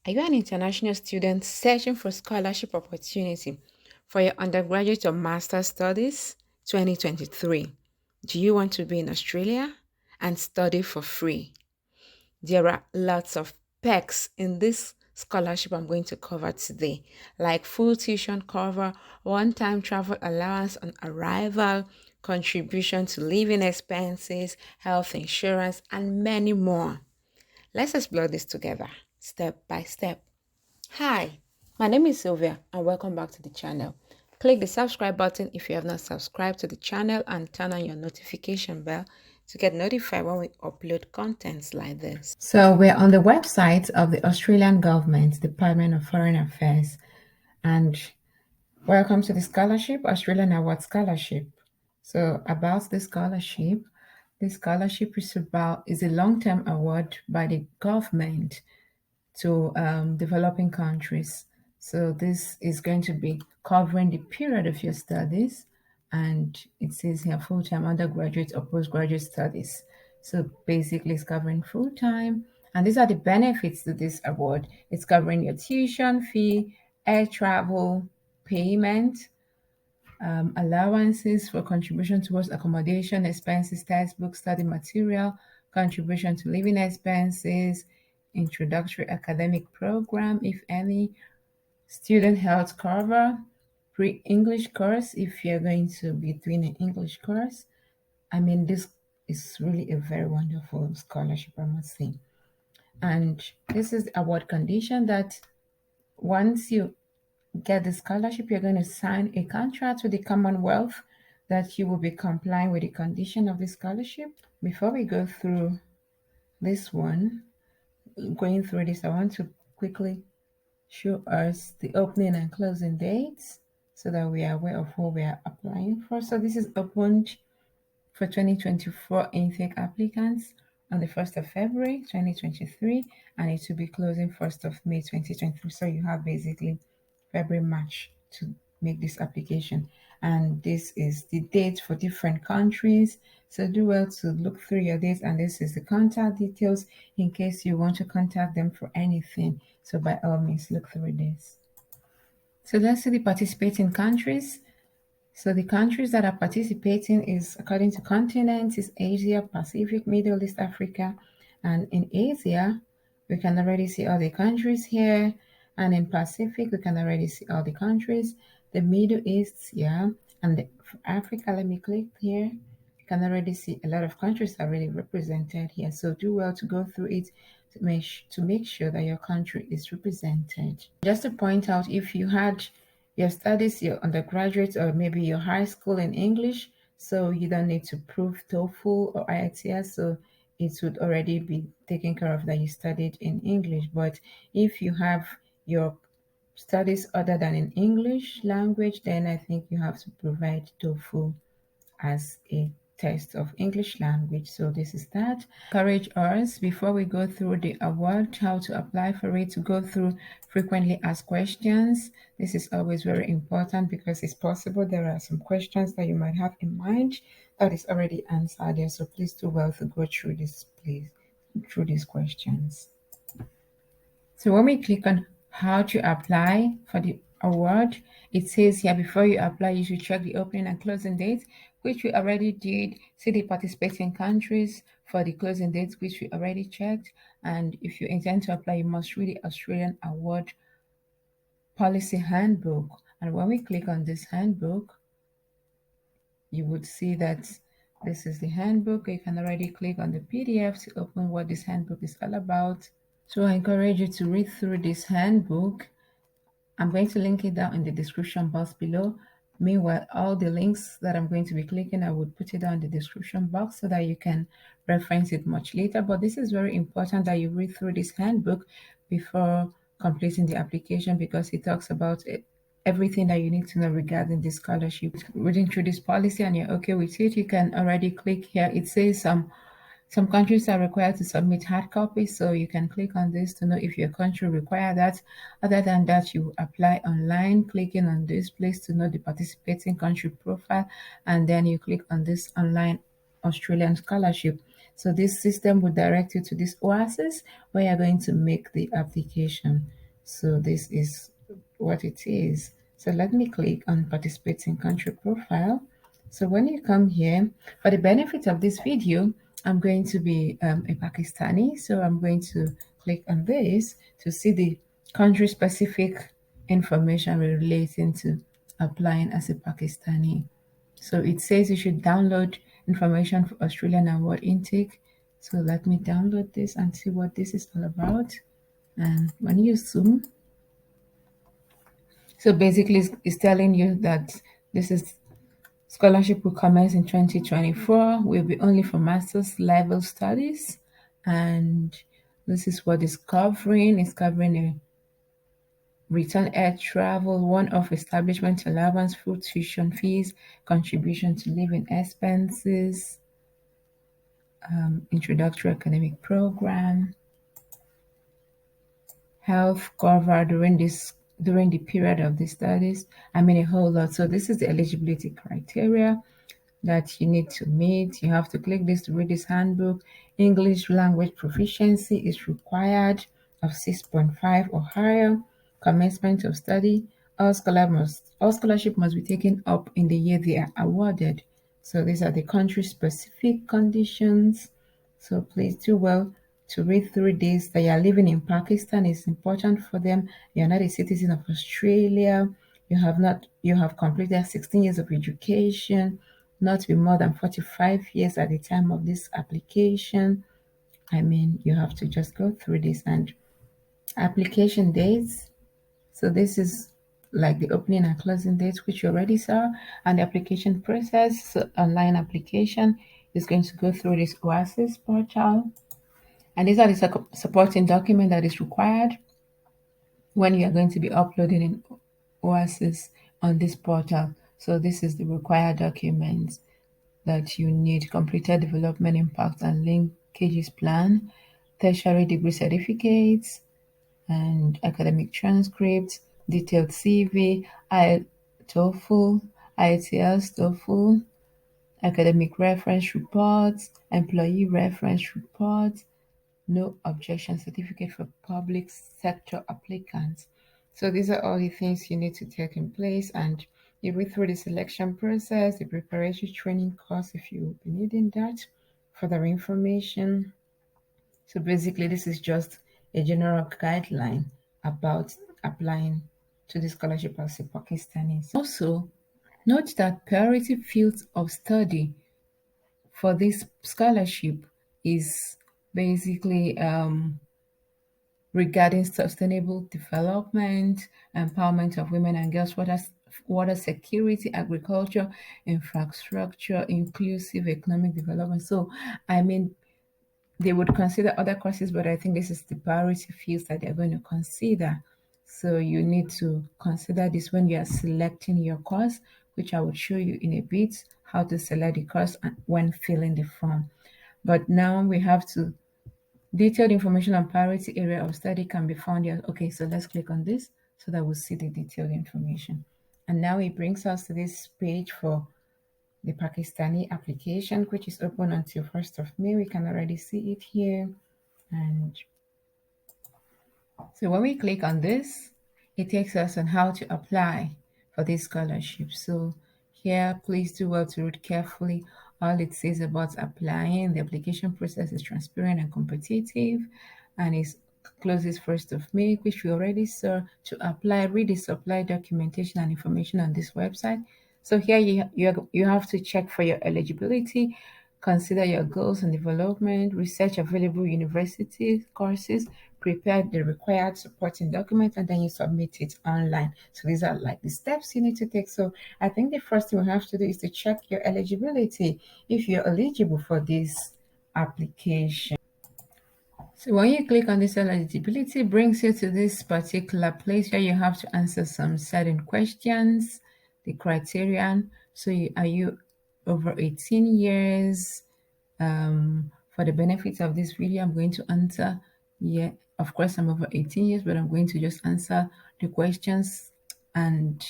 Are you an international student searching for scholarship opportunity for your undergraduate or master's studies 2023? Do you want to be in Australia and study for free? There are lots of perks in this scholarship I'm going to cover today, like full tuition cover, one-time travel allowance on arrival, contribution to living expenses, health insurance, and many more. Let's explore this together, step by step. Hi, my name is Sylvia and welcome back to the channel. Click the subscribe button if you have not subscribed to the channel and turn on your notification bell to get notified when we upload contents like this. So we're on the website of the Australian Government, Department of Foreign Affairs, and welcome to the scholarship, Australian Award Scholarship. So about the scholarship is a long-term award by the government to developing countries. So this is going to be covering the period of your studies, and it says here full-time undergraduate or postgraduate studies. So basically it's covering full-time, and these are the benefits to this award. It's covering your tuition fee, air travel, payment, allowances for contribution towards accommodation expenses, textbook, study material, contribution to living expenses, introductory academic program, if any, student health cover, pre-English course if you're going to be doing an English course. I mean, this is really a very wonderful scholarship, I must say. And this is the award condition that once you get the scholarship, you're going to sign a contract with the Commonwealth that you will be complying with the condition of the scholarship. Before we go through this one, going through this, I want to quickly show us the opening and closing dates so that we are aware of what we are applying for. So this is opened for 2024 intake applicants on the 1st of February 2023, and it will be closing 1st of May 2023. So you have basically February, March to make this application. And this is the date for different countries. So do well to look through your dates, and this is the contact details in case you want to contact them for anything. So by all means, look through this. So let's see the participating countries. So the countries that are participating is according to continents is Asia, Pacific, Middle East, Africa. And in Asia, we can already see all the countries here. And in Pacific, we can already see all the countries. The Middle East, yeah. And for Africa, let me click here. You can already see a lot of countries are really represented here. So do well to go through it to make sure that your country is represented. Just to point out, if you had your studies, your undergraduate, or maybe your high school in English, so you don't need to prove TOEFL or IELTS, so it would already be taken care of that you studied in English. But if you have your studies other than in English language, then I think you have to provide TOEFL as a test of English language. So this is that. Encourage us before we go through the award, how to apply for it, to go through frequently asked questions. This is always very important because it's possible there are some questions that you might have in mind that is already answered there. So please do well to go through this, please, through these questions. So when we click on how to apply for the award, it says here before you apply, you should check the opening and closing dates, which we already did. See the participating countries for the closing dates, which we already checked. And if you intend to apply, you must read the Australian Award Policy Handbook. And when we click on this handbook, you would see that this is the handbook. You can already click on the PDF to open what this handbook is all about. So I encourage you to read through this handbook. I'm going to link it down in the description box below. Meanwhile, all the links that I'm going to be clicking, I would put it down in the description box so that you can reference it much later. But this is very important that you read through this handbook before completing the application because it talks about everything that you need to know regarding this scholarship. Reading through this policy and you're okay with it, you can already click here. It says some countries are required to submit hard copies, so you can click on this to know if your country requires that. Other than that, you apply online, clicking on this place to know the participating country profile, and then you click on this online Australian scholarship. So this system will direct you to this oasis where you're going to make the application. So this is what it is. So let me click on participating country profile. So when you come here, for the benefit of this video, I'm going to be a Pakistani. So I'm going to click on this to see the country specific information relating to applying as a Pakistani. So it says you should download information for Australian award intake. So let me download this and see what this is all about. And when you zoom, so basically it's telling you that this is scholarship will commence in 2024, will be only for master's level studies. And this is what it's covering. It's covering a return air travel, one-off establishment allowance, food tuition fees, contribution to living expenses, introductory academic program, health cover during the period of the studies. I mean a whole lot. So this is the eligibility criteria that you need to meet. You have to click this to read this handbook. English language proficiency is required of 6.5 or higher. Commencement of study. All scholarship must be taken up in the year they are awarded. So these are the country specific conditions. So please do well to read through this. That you are living in Pakistan is important for them. You are not a citizen of Australia. You have completed 16 years of education, not be more than 45 years at the time of this application. I mean, you have to just go through this. And application dates. So this is like the opening and closing dates, which you already saw, and the application process. So online application is going to go through this OASIS portal. And these are the supporting document that is required when you are going to be uploading in OASIS on this portal. So this is the required documents that you need: completed development impact and linkages plan, tertiary degree certificates, and academic transcripts, detailed CV, TOEFL, IELTS, TOEFL, academic reference reports, employee reference reports, no objection certificate for public sector applicants. So these are all the things you need to take in place, and you read through the selection process, the preparatory training course if you will be needing that, further information. So basically this is just a general guideline about applying to the scholarship as a Pakistani. Also, note that priority fields of study for this scholarship is basically regarding sustainable development, empowerment of women and girls, water security, agriculture, infrastructure, inclusive economic development. So, I mean, they would consider other courses, but I think this is the priority fields that they're going to consider. So you need to consider this when you are selecting your course, which I will show you in a bit how to select the course when filling the form. But now we have to detailed information on priority area of study can be found here. Okay, so let's click on this so that we'll see the detailed information. And now it brings us to this page for the Pakistani application, which is open until 1st of May. We can already see it here. And so when we click on this, it takes us on how to apply for this scholarship. So here, please do well to read carefully all it says about applying. The application process is transparent and competitive, and it closes 1st of May, which we already saw. To apply, read the supply documentation and information on this website. So here you have to check for your eligibility, consider your goals and development, research available university courses, prepare the required supporting documents, and then you submit it online. So these are like the steps you need to take. So I think the first thing we have to do is to check your eligibility if you're eligible for this application. So when you click on this eligibility, it brings you to this particular place where you have to answer some certain questions, the criterion. So are you over 18 years? For the benefits of this video, I'm going to answer, yeah, of course I'm over 18 years, but I'm going to just answer the questions and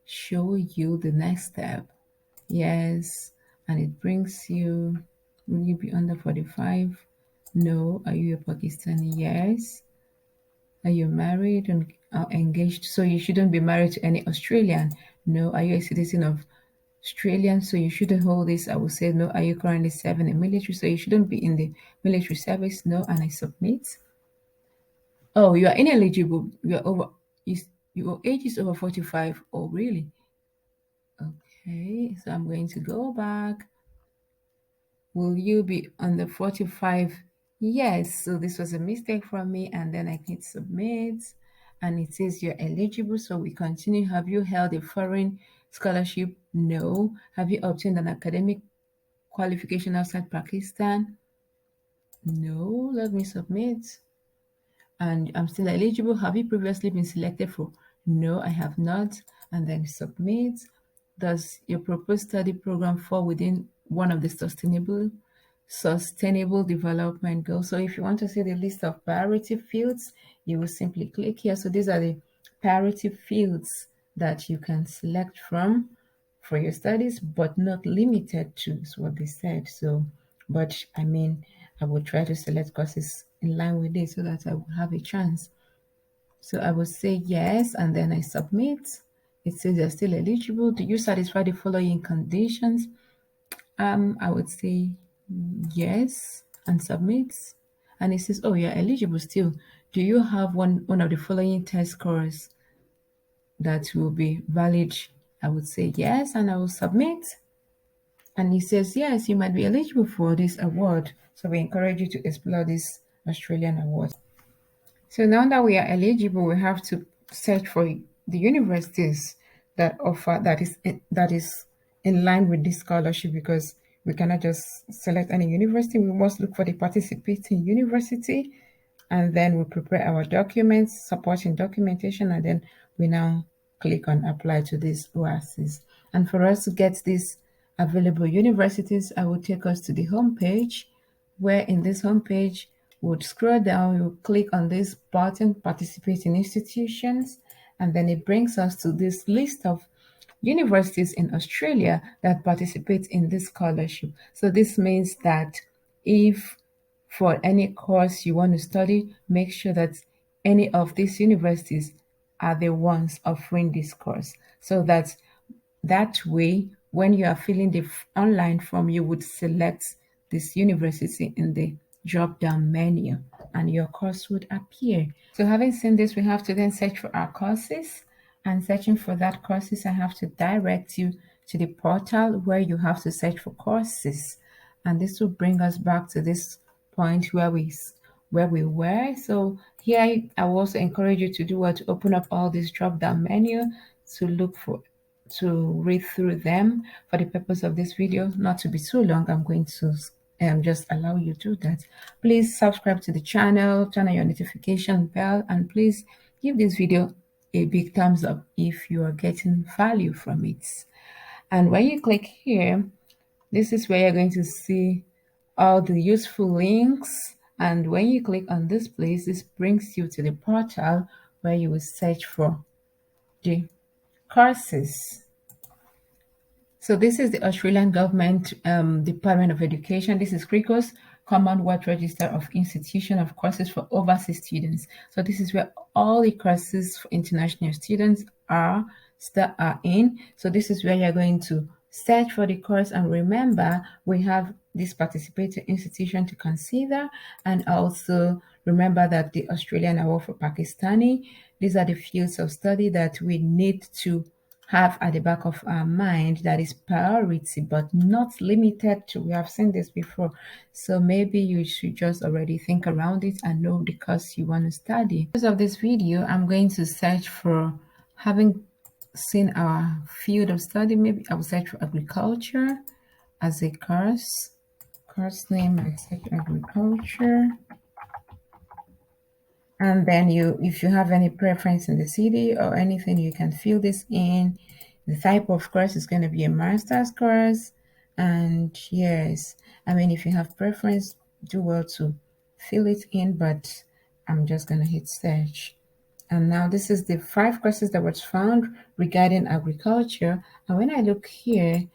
show you the next step. Yes, and it brings you Will you be under 45? No. Are you a Pakistani? Yes. Are you married and engaged? So you shouldn't be married to any Australian. No. Are you a citizen of Australian? So you shouldn't hold this. I will say no. Are you currently serving in military? So you shouldn't be in the military service. No. And I submit. Oh, you are ineligible. You are over. Your age is over 45. Oh, really? Okay. So I'm going to go back. Will you be under 45? Yes. So this was a mistake from me. And then I hit submit. And it says you're eligible. So we continue. Have you held a foreign scholarship? No. Have you obtained an academic qualification outside Pakistan? No. Let me submit. And I'm still eligible. Have you previously been selected for? No, I have not. And then submit. Does your proposed study program fall within one of the sustainable development goals? So if you want to see the list of priority fields, you will simply click here. So these are the priority fields that you can select from for your studies, but not limited to, is what they said. So, but I mean, I will try to select courses in line with this so that I will have a chance. So I will say yes, and then I submit. It says you're still eligible. Do you satisfy the following conditions? I would say yes and submit. And it says, oh, you're eligible still. Do you have one of the following test scores that will be valid? I would say yes, and I will submit. And he says, yes, you might be eligible for this award. So we encourage you to explore this Australian award. So now that we are eligible, we have to search for the universities that offer that is in line with this scholarship, because we cannot just select any university. We must look for the participating university, and then we prepare our documents, supporting documentation, and then we now click on apply to this OASIS. And for us to get these available universities, I will take us to the home page, where in this home page, we'll scroll down, we'll click on this button, participating institutions, and then it brings us to this list of universities in Australia that participate in this scholarship. So this means that if for any course you want to study, make sure that any of these universities are the ones offering this course. So that way, when you are filling the online form, you would select this university in the drop down menu and your course would appear. So having seen this, we have to then search for our courses, and searching for that courses, I have to direct you to the portal where you have to search for courses. And this will bring us back to this point where we were. So here I will also encourage you to do what, to open up all this drop down menu to look for, to read through them. For the purpose of this video not to be too long, I'm going to just allow you to do that. Please subscribe to the channel, turn on your notification bell, and please give this video a big thumbs up if you are getting value from it. And when you click here, this is where you're going to see all the useful links. And when you click on this place, this brings you to the portal where you will search for the courses. So this is the Australian Government Department of Education. This is CRICO's Commonwealth Register of Institution of Courses for Overseas Students. So this is where all the courses for international students are in. So this is where you're going to search for the course. And remember, we have this participating institution to consider. And also remember that the Australian Award for Pakistani, these are the fields of study that we need to have at the back of our mind, that is priority, but not limited to. We have seen this before. So maybe you should just already think around it and know the course you want to study. Because of this video, I'm going to search for, having seen our field of study, maybe I will search for agriculture as a course. Course name, I search agriculture. And then if you have any preference in the city or anything, you can fill this in. The type of course is going to be a master's course. And yes, I mean, if you have preference, do well to fill it in, but I'm just going to hit search. And now this is the 5 courses that was found regarding agriculture. And when I look here,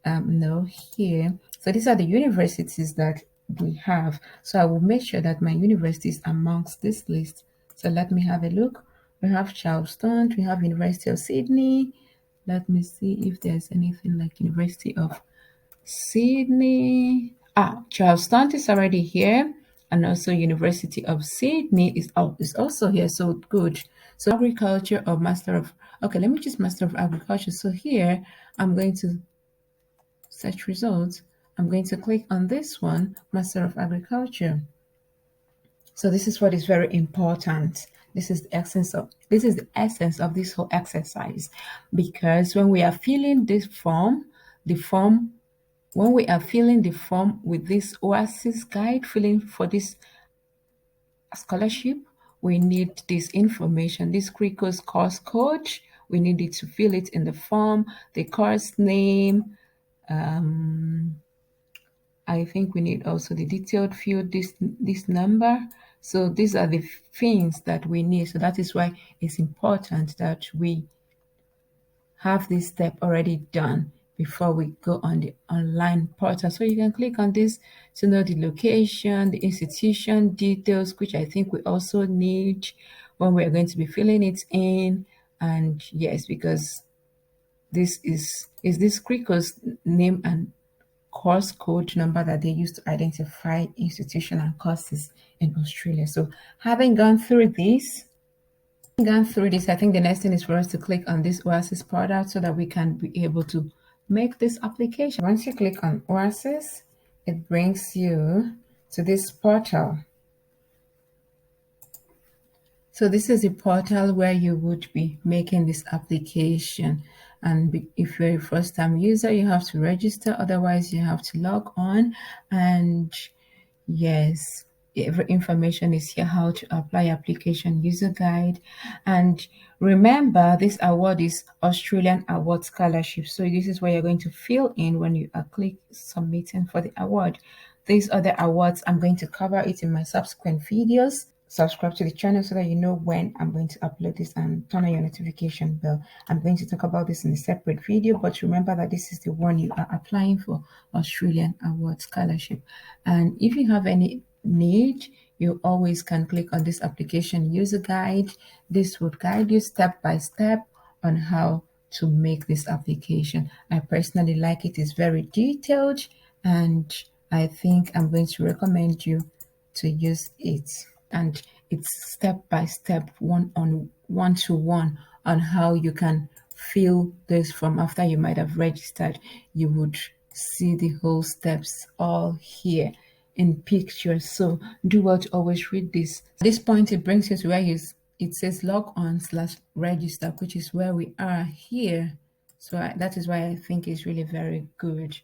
so So these are the universities that we have. So I will make sure that my university is amongst this list. So let me have a look. We have Charleston, we have University of Sydney. Let me see if there's anything like University of Sydney. Charleston is already here, and also University of Sydney is also here. So good. So agriculture or master of, okay, let me choose master of agriculture. So here I'm going to search results. I'm going to click on this one, master of agriculture. So this is what is very important. This is the essence of this whole exercise, because when we are filling this form, the form when we are filling the form with this OASIS guide, filling for this scholarship, we need this information, this Crico's course code. We need it to fill it in the form, the course name. I think we need also the detailed field, this number. So these are the things that we need. So that is why it's important that we have this step already done before we go on the online portal. So you can click on this to know the location, the institution details, which I think we also need when we're going to be filling it in. And yes, because this is this Crico's name and course code number that they use to identify institution and courses in Australia. So having gone through this, I think the next thing is for us to click on this OASIS product so that we can be able to make this application. Once you click on OASIS, it brings you to this portal. So this is the portal where you would be making this application. And if you're a first-time user, you have to register. Otherwise, you have to log on. And yes, every information is here, how to apply application, user guide. And remember, this award is Australian Award Scholarship. So this is where you're going to fill in when you are click submitting for the award. These other awards, I'm going to cover it in my subsequent videos. Subscribe to the channel so that you know when I'm going to upload this, and turn on your notification bell. I'm going to talk about this in a separate video, but remember that this is the one you are applying for, Australian Award Scholarship. And if you have any need, you always can click on this application user guide. This would guide you step by step on how to make this application. I personally like it. It's very detailed, and I think I'm going to recommend you to use it. And it's step by step, one to one on how you can fill this from after you might have registered. You would see the whole steps all here in pictures. So do well to always read this. At this point, it brings you to where it says log on / register, which is where we are here. So that is why I think it's really very good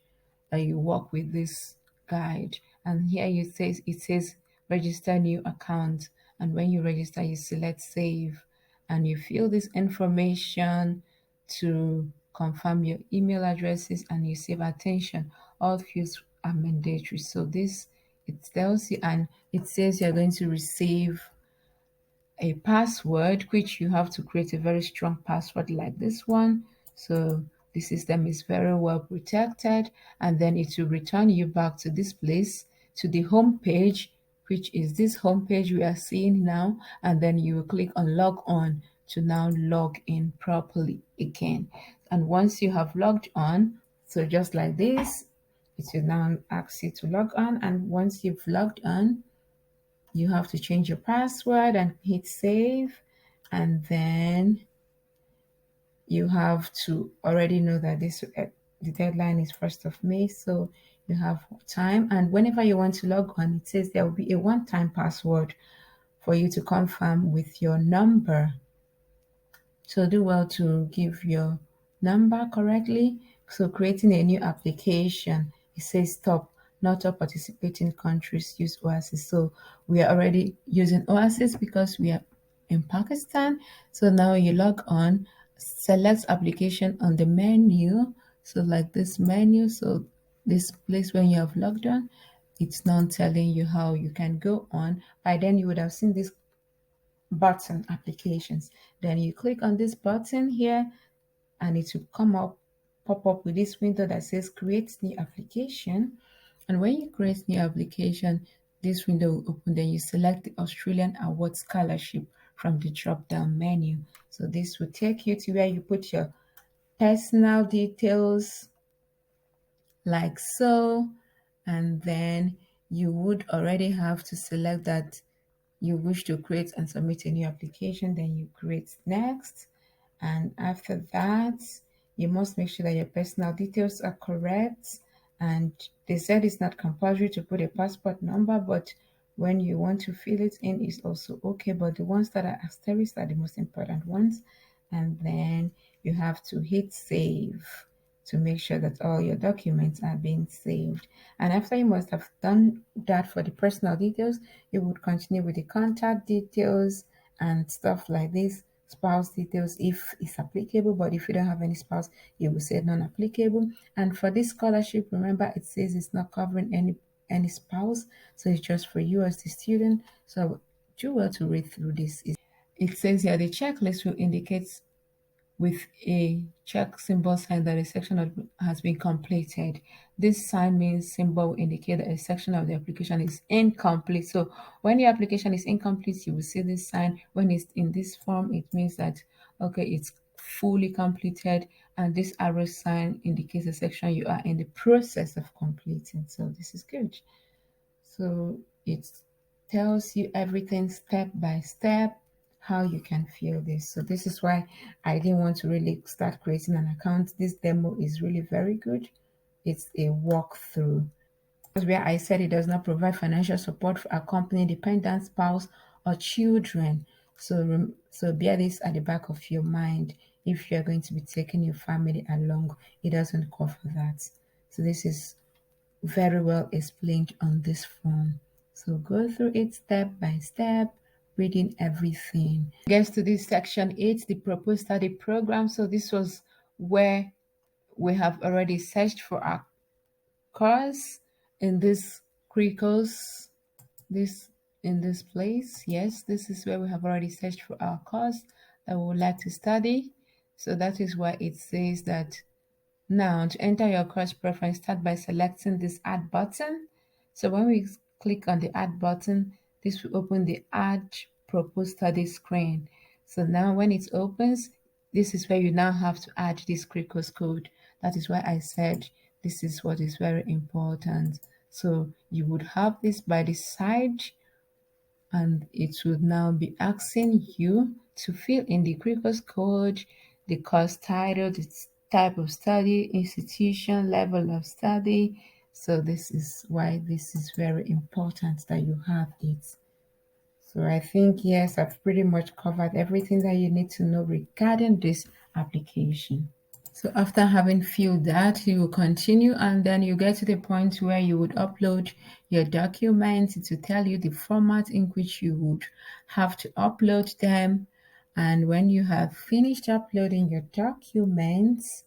that you work with this guide. And here it says register new account, and when you register you select save, and you fill this information to confirm your email addresses, and you save. Attention, all fields are mandatory. So this, it tells you, and it says you're going to receive a password, which you have to create a very strong password like this one. So the system is very well protected, and then it will return you back to this place, to the home page, which is this home page we are seeing now. And then you will click on log on to now log in properly again. And once you have logged on, so just like this, it will now ask you to log on. And once you've logged on, you have to change your password and hit save. And then you have to already know that the deadline is 1st of May. So you have time. And whenever you want to log on, it says there will be a one-time password for you to confirm with your number. So do well to give your number correctly. So creating a new application, it says stop. Not all participating countries use OASIS. So we are already using OASIS because we are in Pakistan. So now you log on, select application on the menu. So like this menu, so this place when you have logged on, it's now telling you how you can go on. By then you would have seen this button applications. Then you click on this button here, and it will pop up with this window that says create new application. And when you create new application, this window will open. Then you select the Australian Award Scholarship from the drop-down menu. So this will take you to where you put your personal details like so, and then you would already have to select that you wish to create and submit a new application. Then you create next, and after that you must make sure that your personal details are correct. And they said it's not compulsory to put a passport number, but when you want to fill it in is also okay, but the ones that are asterisk are the most important ones. And then you have to hit save to make sure that all your documents are being saved. And after you must have done that for the personal details, you would continue with the contact details and stuff like this, spouse details if it's applicable. But if you don't have any spouse, you will say non-applicable. And for this scholarship, remember it says it's not covering any spouse, so it's just for you as the student. So do well to read through this. It says here the checklist will indicate with a check symbol sign that a section has been completed. This sign means symbol will indicate that a section of the application is incomplete. So when your application is incomplete, you will see this sign. When it's in this form, it means that, okay, it's fully completed. And this arrow sign indicates a section you are in the process of completing. So this is good. So it tells you everything step by step how you can fill this. So this is why I didn't want to really start creating an account. This demo is really very good. It's a walkthrough. Where I said it does not provide financial support for accompanying dependent spouse or children. So bear this at the back of your mind. If you're going to be taking your family along, it doesn't cover that. So this is very well explained on this form. So go through it step by step, reading everything. Gets to this section 8, the proposed study program. So this was where we have already searched for our course in this curricles, this in this place. Yes, this is where we have already searched for our course that we would like to study. So that is why it says that now, to enter your course preference, start by selecting this Add button. So when we click on the Add button, this will open the Add Proposed Study screen. So now when it opens, this is where you now have to add this Cricos code. That is why I said this is what is very important. So you would have this by the side, and it would now be asking you to fill in the Cricos code, the course title, the type of study, institution, level of study. So this is why this is very important that you have it. So I think, yes, I've pretty much covered everything that you need to know regarding this application. So after having filled that, you will continue, and then you get to the point where you would upload your documents. It will tell you the format in which you would have to upload them. And when you have finished uploading your documents,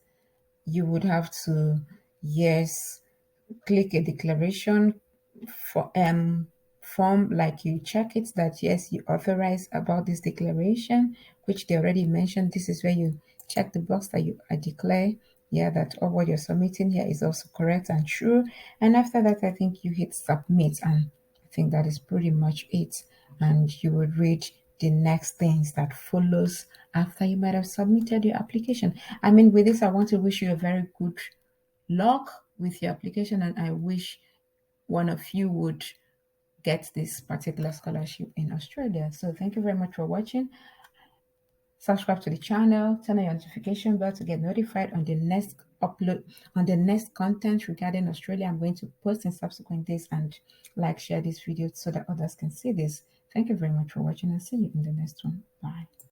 you would have to, yes, click a declaration for form, like you check it that yes, you authorize about this declaration, which they already mentioned. This is where you check the box that you declare, yeah, that all what you're submitting here is also correct and true. And after that, I think you hit submit, and I think that is pretty much it. And you would read the next things that follows after you might have submitted your application. I mean, with this, I want to wish you a very good luck with your application, and I wish one of you would get this particular scholarship in Australia. So thank you very much for watching. Subscribe to the channel, turn on your notification bell to get notified on the next upload, on the next content regarding Australia I'm going to post in subsequent days, and like, share this video so that others can see this. Thank you very much for watching, and see you in the next one. Bye.